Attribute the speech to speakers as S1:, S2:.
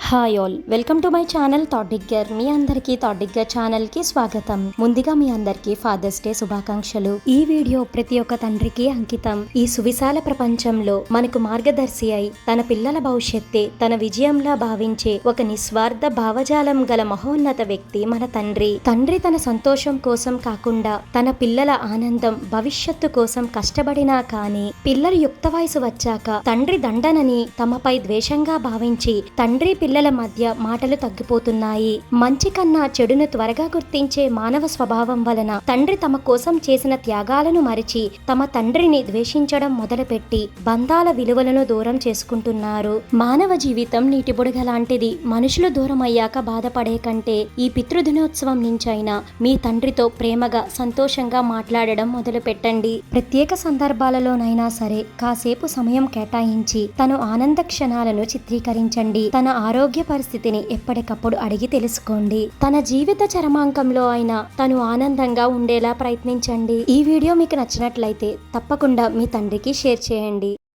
S1: Hi all, welcome to my channel Thought Digger. మీ అందరికీ Thought digger channel కి స్వాగతం. ముందుగా మీ అందరికీ ఫాదర్స్ డే శుభాకాంక్షలు. ఈ వీడియో ప్రతి ఒక్క తండ్రికి అంకితం. ఈ సువిశాల ప్రపంచంలో మనకు మార్గదర్శి అయి తన పిల్లల భవిష్యత్తే తన విజయంలా భావించే ఒక నిస్వార్థ భావజాలం గల మహోన్నత వ్యక్తి మన తండ్రి. తండ్రి తన సంతోషం కోసం కాకుండా తన పిల్లల ఆనందం భవిష్యత్తు కోసం కష్టపడినా కానీ పిల్లలు యుక్త వయసు వచ్చాక తండ్రి దండనని తమపై ద్వేషంగా భావించి తండ్రి పిల్లల మధ్య మాటలు తగ్గిపోతున్నాయి. మంచి కన్నా చెడును త్వరగా గుర్తించే మానవ స్వభావం వలన తండ్రి తమ కోసం చేసిన త్యాగాలను మరిచి తమ తండ్రిని ద్వేషించడం మొదలుపెట్టి బంధాల విలువలను దూరం చేసుకుంటున్నారు. మానవ జీవితం నీటి బుడగ లాంటిది. మనుషులు దూరం అయ్యాక బాధపడే కంటే ఈ పితృదినోత్సవం నుంచైనా మీ తండ్రితో ప్రేమగా సంతోషంగా మాట్లాడడం మొదలు పెట్టండి. ప్రత్యేక సందర్భాలలోనైనా సరే కాసేపు సమయం కేటాయించి తను ఆనంద క్షణాలను చిత్రీకరించండి. తన ఆరోగ్య పరిస్థితిని ఎప్పటికప్పుడు అడిగి తెలుసుకోండి. తన జీవిత చరమాంకంలో అయినా తను ఆనందంగా ఉండేలా ప్రయత్నించండి. ఈ వీడియో మీకు నచ్చినట్లయితే తప్పకుండా మీ తండ్రికి షేర్ చేయండి.